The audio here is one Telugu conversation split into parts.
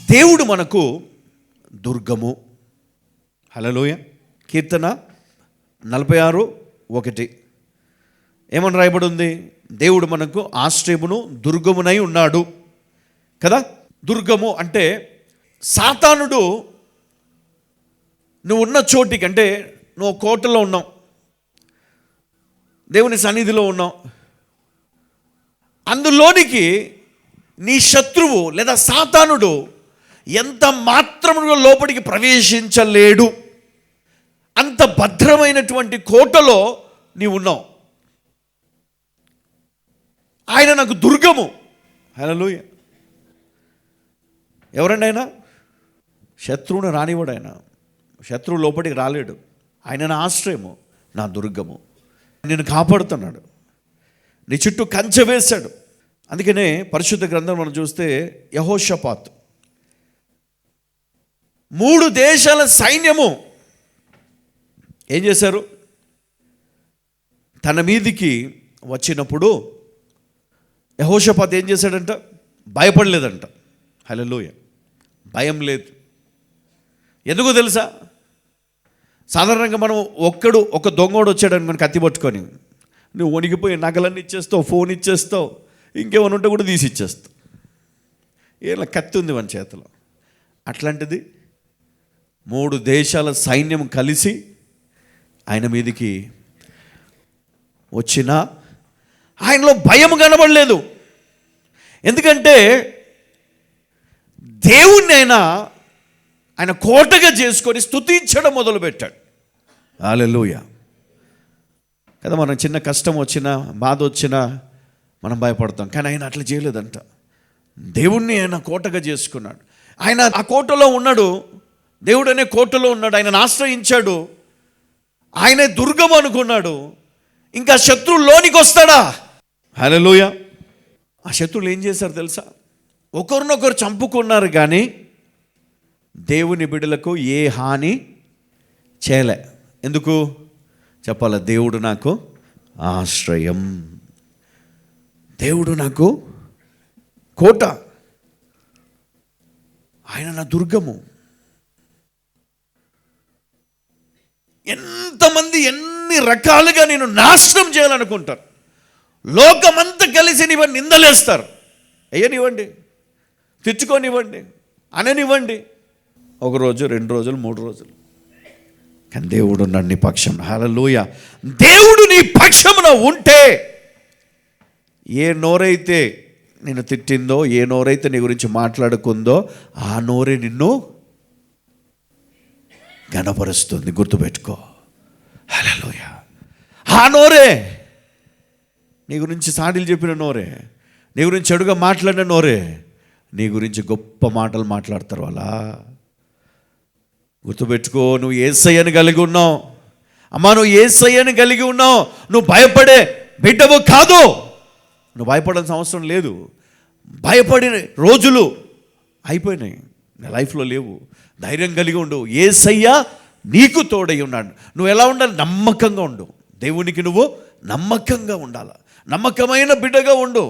దేవుడు మనకు దుర్గము. హల్లెలూయ. కీర్తన 46:1 ఏమని రాయబడి ఉంది? దేవుడు మనకు ఆశ్రయమును దుర్గమునై ఉన్నాడు కదా. దుర్గము అంటే సాతానుడు నువ్వు ఉన్న చోటికి, అంటే నువ్వు కోటలో ఉన్నావు, దేవుని సన్నిధిలో ఉన్నావు, అందులోనికి నీ శత్రువు లేదా సాతానుడు ఎంత మాత్రముగా లోపలికి ప్రవేశించలేడు. అంత భద్రమైనటువంటి కోటలో నీవు ఉన్నావు. ఆయన నాకు దుర్గము. హల్లెలూయా. ఎవరండి ఆయన? శత్రువును రానివాడు. ఆయన శత్రువు లోపలికి రాలేడు. ఆయన నా ఆశ్రయము, నా దుర్గము. నేను కాపాడుతున్నాడు, నీ చుట్టూ కంచె వేశాడు. అందుకనే పరిశుద్ధ గ్రంథం మనం చూస్తే యెహోషాపాతు 3 దేశాల సైన్యము ఏం చేశారు? తన మీదికి వచ్చినప్పుడు యెహోషాపాతు ఏం చేశాడంట? భయపడలేదంట. హల్లెలూయా. భయం లేదు. ఎందుకో తెలుసా? సాధారణంగా మనం ఒక దొంగోడు వచ్చాడని మనం కత్తి పట్టుకొని నువ్వు వణికిపోయి నగలన్నీ ఇచ్చేస్తావు, ఫోన్ ఇచ్చేస్తావు, ఇంకేమైనా ఉంటే కూడా తీసి ఇచ్చేస్తావు. ఇలా కత్తి ఉంది మన చేతిలో. అట్లాంటిది 3 దేశాల సైన్యం కలిసి ఆయన మీదికి వచ్చినా ఆయనలో భయం కనబడలేదు. ఎందుకంటే దేవుణ్ణి ఆయన కోటగా చేసుకొని స్తుతించడం మొదలుపెట్టాడు. హల్లెలూయా కదా. మనం చిన్న కష్టం వచ్చినా, బాధ వచ్చినా మనం భయపడతాం, కానీ ఆయన అట్లా చేయలేదంట. దేవుణ్ణి ఆయన కోటగా చేసుకున్నాడు. ఆయన ఆ కోటలో ఉన్నాడు. దేవుడు అనే కోటలో ఉన్నాడు. ఆయనను ఆశ్రయించాడు. ఆయనే దుర్గం అనుకున్నాడు. ఇంకా శత్రువు లోనికి వస్తాడా? హల్లెలూయా. ఆ శత్రువులు ఏం చేశారు తెలుసా? ఒకరినొకరు చంపుకున్నారు, కానీ దేవుని బిడ్డలకు ఏ హాని చేయలే. ఎందుకు చెప్పాల? దేవుడు నాకు ఆశ్రయం, దేవుడు నాకు కోట, ఆయన నా దుర్గము. ఎంతమంది ఎన్ని రకాలుగా నేను నాశనం చేయాలనుకుంటారు. లోకమంతా కలిసి నీవన్నీ నిందలేస్తారు. అయ్యనివ్వండి, తెచ్చుకోనివ్వండి, అననివ్వండి. 1 రోజు, 2 రోజులు, 3 రోజులు, కానీ దేవుడు ఉన్నాడు నీ పక్షం. హల్లెలూయా. దేవుడు నీ పక్షమున ఉంటే ఏ నోరైతే నిన్ను తిట్టిందో, ఏ నోరైతే నీ గురించి మాట్లాడుకుందో, ఆ నోరే నిన్ను ఘనపరుస్తుంది. గుర్తుపెట్టుకో. హల్లెలూయా. ఆ నోరే నీ గురించి సాడీలు చెప్పిన నోరే, నీ గురించి చెడుగా మాట్లాడిన నోరే నీ గురించి గొప్ప మాటలు మాట్లాడతారు. అలా గుర్తుపెట్టుకో. నువ్వు యేసయ్యను కలిగి ఉన్నావు. అమ్మా, నువ్వు యేసయ్యను కలిగి ఉన్నావు. నువ్వు భయపడే బిడ్డవు కాదు. నువ్వు భయపడాల్సిన అవసరం లేదు. భయపడిన రోజులు అయిపోయినాయి, నా లైఫ్లో లేవు. ధైర్యం కలిగి ఉండు. యేసయ్య నీకు తోడై ఉన్నాడు. నువ్వు ఎలా ఉండాలి? నమ్మకంగా ఉండు. దేవునికి నువ్వు నమ్మకంగా ఉండాలి. నమ్మకమైన బిడ్డగా ఉండు.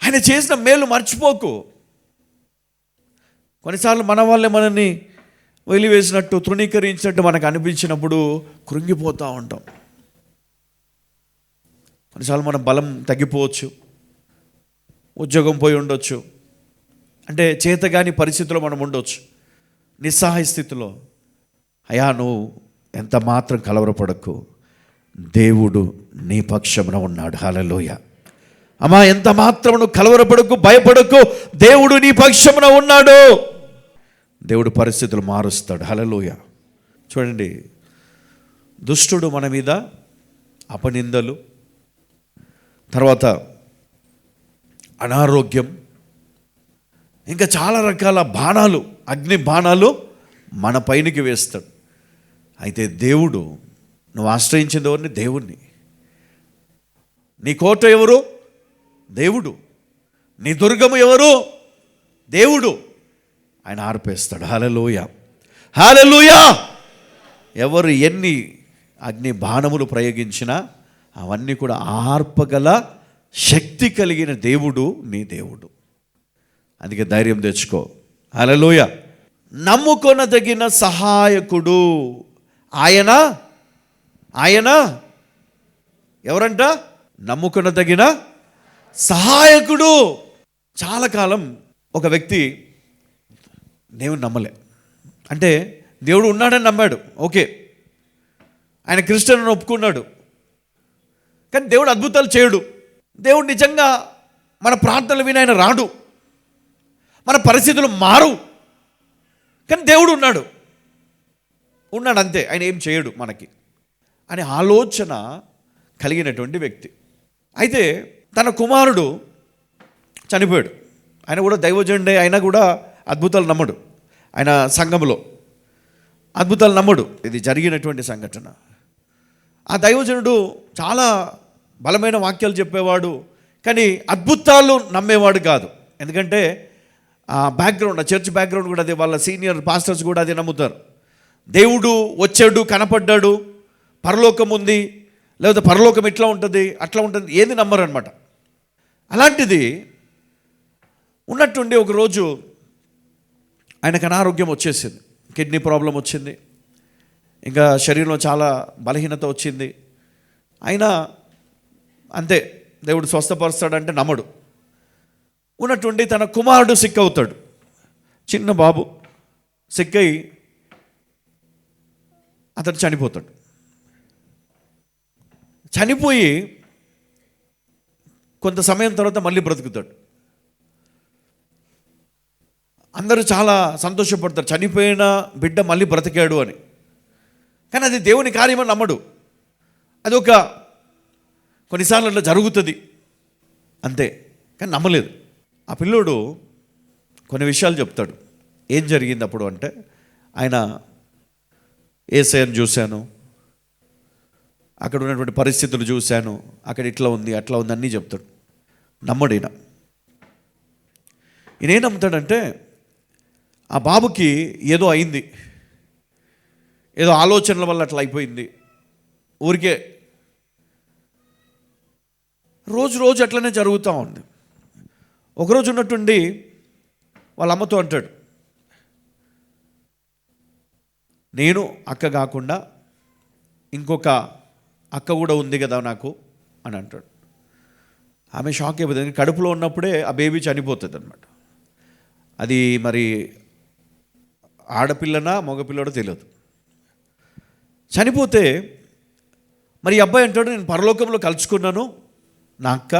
ఆయన చేసిన మేలు మర్చిపోకు. కొన్నిసార్లు మన వాళ్ళే మనల్ని వెలివేసినట్టు, తృణీకరించినట్టు మనకు అనిపించినప్పుడు కృంగిపోతూ ఉంటాం. కొన్నిసార్లు మన బలం తగ్గిపోవచ్చు, ఉద్యోగం పోయి ఉండొచ్చు, అంటే చేతగాని పరిస్థితిలో మనం ఉండొచ్చు, నిస్సహాయ స్థితిలో. అయ్యా, నువ్వు ఎంత మాత్రం కలవరపడకు, దేవుడు నీ పక్షమున ఉన్నాడు. హల్లెలూయా. అమ్మా, ఎంత మాత్రం నువ్వు కలవరపడకు, భయపడకు, దేవుడు నీ పక్షమున ఉన్నాడు. దేవుడు పరిస్థితులు మారుస్తాడు. హల్లెలూయా. చూడండి, దుష్టుడు మన మీద అపనిందలు, తర్వాత అనారోగ్యం, ఇంకా చాలా రకాల బాణాలు, అగ్ని బాణాలు మన పైనకి వేస్తాడు. అయితే దేవుడు, నువ్వు ఆశ్రయించింది ఎవరిని? దేవుణ్ణి. నీ కోట ఎవరు? దేవుడు. నీ దుర్గము ఎవరు? దేవుడు. ఆయన ఆర్పేస్తాడు. హల్లెలూయా. హల్లెలూయా. ఎవరు ఎన్ని అగ్ని బాణములు ప్రయోగించినా అవన్నీ కూడా ఆర్పగల శక్తి కలిగిన దేవుడు నీ దేవుడు. అందుకే ధైర్యం తెచ్చుకో. హల్లెలూయా. నమ్ముకొనదగిన సహాయకుడు ఆయన. ఆయన ఎవరంట? నమ్ముకొనదగిన సహాయకుడు. చాలా కాలం ఒక వ్యక్తి దేవుడు నమ్మలే, అంటే దేవుడు ఉన్నాడని నమ్మాడు, ఓకే, ఆయన క్రిస్టియన్ ఒప్పుకున్నాడు, కానీ దేవుడు అద్భుతాలు చేయడు. దేవుడు నిజంగా మన ప్రార్థనలు విని ఆయన రాడు, మన పరిస్థితులు మారు, కానీ దేవుడు ఉన్నాడు అంతే, ఆయన ఏం చేయడు మనకి అనే ఆలోచన కలిగినటువంటి వ్యక్తి. అయితే తన కుమారుడు చనిపోయాడు. ఆయన కూడా దైవజనుడే, అయినా కూడా అద్భుతాలు నమ్మడు. ఆయన సంఘంలో అద్భుతాలు నమ్మడు. ఇది జరిగినటువంటి సంఘటన. ఆ దైవజనుడు చాలా బలమైన వాక్యాలు చెప్పేవాడు, కానీ అద్భుతాలు నమ్మేవాడు కాదు. ఎందుకంటే ఆ బ్యాక్గ్రౌండ్, ఆ చర్చ్ బ్యాక్గ్రౌండ్ కూడా అదే, వాళ్ళ సీనియర్ పాస్టర్స్ కూడా అదే నమ్ముతారు. దేవుడు వచ్చాడు, కనపడ్డాడు, పరలోకం ఉంది, లేకపోతే పరలోకం ఇట్లా ఉంటుంది అట్లా ఉంటుంది, ఏది నమ్మరు అనమాట. అలాంటిది ఉన్నట్టుండి ఒకరోజు ఆయనకు అనారోగ్యం వచ్చేసింది, కిడ్నీ ప్రాబ్లం వచ్చింది, ఇంకా శరీరంలో చాలా బలహీనత వచ్చింది. అయినా అంతే, దేవుడు స్వస్థపరుస్తాడంటే నమ్మడు. ఉన్నట్టుండి తన కుమారుడు సిక్ అవుతాడు, చిన్న బాబు సిక్ అయి అతడు చనిపోతాడు. చనిపోయి కొంత సమయం తర్వాత మళ్ళీ బ్రతుకుతాడు. అందరూ చాలా సంతోషపడతారు, చనిపోయిన బిడ్డ మళ్ళీ బ్రతికాడు అని. కానీ అది దేవుని కార్యమని నమ్మడు. అది ఒక కొన్నిసార్లు అట్లా జరుగుతుంది అంతే, కానీ నమ్మలేదు. ఆ పిల్లోడు కొన్ని విషయాలు చెప్తాడు. ఏం జరిగింది అప్పుడు అంటే, ఆయన యేసయ్యను చూశాను, అక్కడ ఉన్నటువంటి పరిస్థితులు చూశాను, అక్కడ ఇట్లా ఉంది అట్లా ఉంది అన్నీ చెప్తాడు. నమ్మడు ఈయన. ఈయన ఏం నమ్ముతాడంటే, ఆ బాబుకి ఏదో అయింది, ఏదో ఆలోచనల వల్ల అట్లా అయిపోయింది, ఊరికే రోజు రోజు అట్లనే జరుగుతూ ఉంది. ఒకరోజు ఉన్నట్టుండి వాళ్ళ అమ్మతో అంటాడు, నేను అక్క కాకుండా ఇంకొక అక్క కూడా ఉంది కదా నాకు అని అంటాడు. ఆమె షాక్ అయిపోతుంది. కడుపులో ఉన్నప్పుడే ఆ బేబీ చనిపోతుంది అనమాట. అది మరి ఆడపిల్లనా మగపిల్లడో తెలియదు. చనిపోతే మరి ఈ అబ్బాయి అంటాడు, నేను పరలోకంలో కలుసుకున్నాను, నా అక్క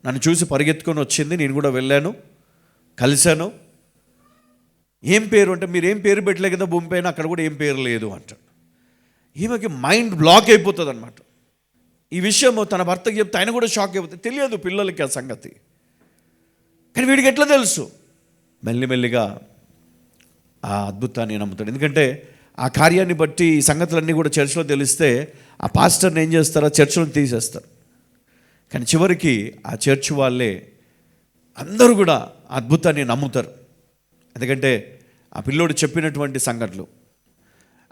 నన్ను చూసి పరిగెత్తుకొని వచ్చింది, నేను కూడా వెళ్ళాను, కలిశాను. ఏం పేరు అంటే, మీరు ఏం పేరు పెట్టలే కదా భూమి పైన, అక్కడ కూడా ఏం పేరు లేదు అంటాడు. ఈమెకి మైండ్ బ్లాక్ అయిపోతుంది అనమాట. ఈ విషయం తన భర్తకి చెప్తే ఆయన కూడా షాక్ అయిపోతుంది. తెలియదు పిల్లలకి ఆ సంగతి, కానీ వీడికి ఎట్లా తెలుసు? మెల్లిమెల్లిగా ఆ అద్భుతాన్ని నమ్ముతాడు. ఎందుకంటే ఆ కార్యాన్ని బట్టి ఈ సంగతులన్నీ కూడా చర్చిలో తెలిస్తే ఆ పాస్టర్ని ఏం చేస్తారో చర్చిలో తీసేస్తారు. కానీ చివరికి ఆ చర్చ్ వాళ్ళే అందరూ కూడా అద్భుతాన్ని నమ్ముతారు. ఎందుకంటే ఆ పిల్లోడు చెప్పినటువంటి సంఘటనలు.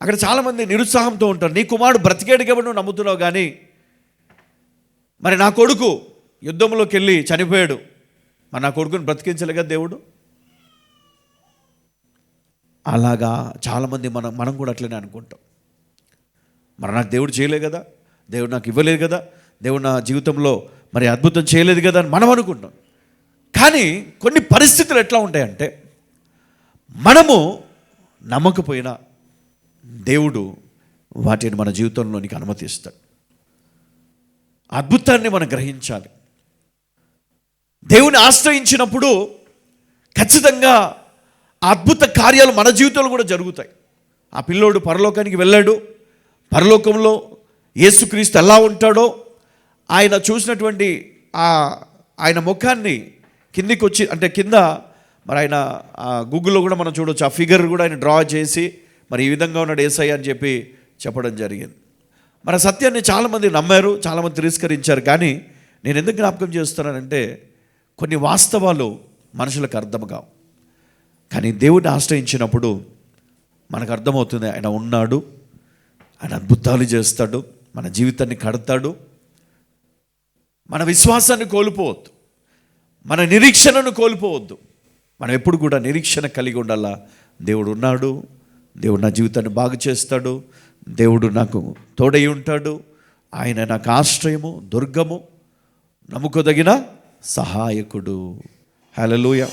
అక్కడ చాలామంది నిరుత్సాహంతో ఉంటారు. నీ కుమారుడు బ్రతికేడు కాబట్టి నువ్వు నమ్ముతున్నావు, కానీ మరి నా కొడుకు యుద్ధంలోకి వెళ్ళి చనిపోయాడు, మరి నా కొడుకుని బ్రతికించలేగా దేవుడు. అలాగా చాలామంది మనం కూడా అట్లనే అనుకుంటాం. మరి నాకు దేవుడు చేయలేదు కదా, దేవుడు నాకు ఇవ్వలేదు కదా, దేవుడు నా జీవితంలో మరి అద్భుతం చేయలేదు కదా అని మనం అనుకుంటాం. కానీ కొన్ని పరిస్థితులు ఎట్లా ఉంటాయంటే, మనము నమ్మకపోయినా దేవుడు వాటిని మన జీవితంలోనికి అనుమతిస్తాడు. అద్భుతాన్ని మనం గ్రహించాలి. దేవుని ఆశ్రయించినప్పుడు ఖచ్చితంగా అద్భుత కార్యాలు మన జీవితంలో కూడా జరుగుతాయి. ఆ పిల్లోడు పరలోకానికి వెళ్ళాడు. పరలోకంలో యేసుక్రీస్తు ఎలా ఉంటాడో ఆయన చూసినటువంటి ఆయన ముఖాన్ని కిందికి వచ్చి, అంటే కింద మరి ఆయన గూగుల్లో కూడా మనం చూడవచ్చు, ఆ ఫిగర్ కూడా ఆయన డ్రా చేసి మరి ఈ విధంగా ఉన్నాడు యేసయ్య అని చెప్పి చెప్పడం జరిగింది. మరి సత్యాన్ని చాలామంది నమ్మారు, చాలామంది తిరస్కరించారు. కానీ నేను ఎందుకు జ్ఞాపకం చేస్తున్నానంటే, కొన్ని వాస్తవాలు మనుషులకు అర్థం కావు, కానీ దేవుడిని ఆశ్రయించినప్పుడు మనకు అర్థమవుతుంది ఆయన ఉన్నాడు, ఆయన అద్భుతాలు చేస్తాడు, మన జీవితాన్ని కడతాడు. మన విశ్వాసాన్ని కోల్పోవద్దు, మన నిరీక్షణను కోల్పోవద్దు. మనం ఎప్పుడు కూడా నిరీక్షణ కలిగి ఉండాలా. దేవుడు ఉన్నాడు, దేవుడు నా జీవితాన్ని బాగు చేస్తాడు, దేవుడు నాకు తోడై ఉంటాడు, ఆయన నాకు ఆశ్రయము, దుర్గము, నమ్ముకోదగిన సహాయకుడు. హల్లెలూయా.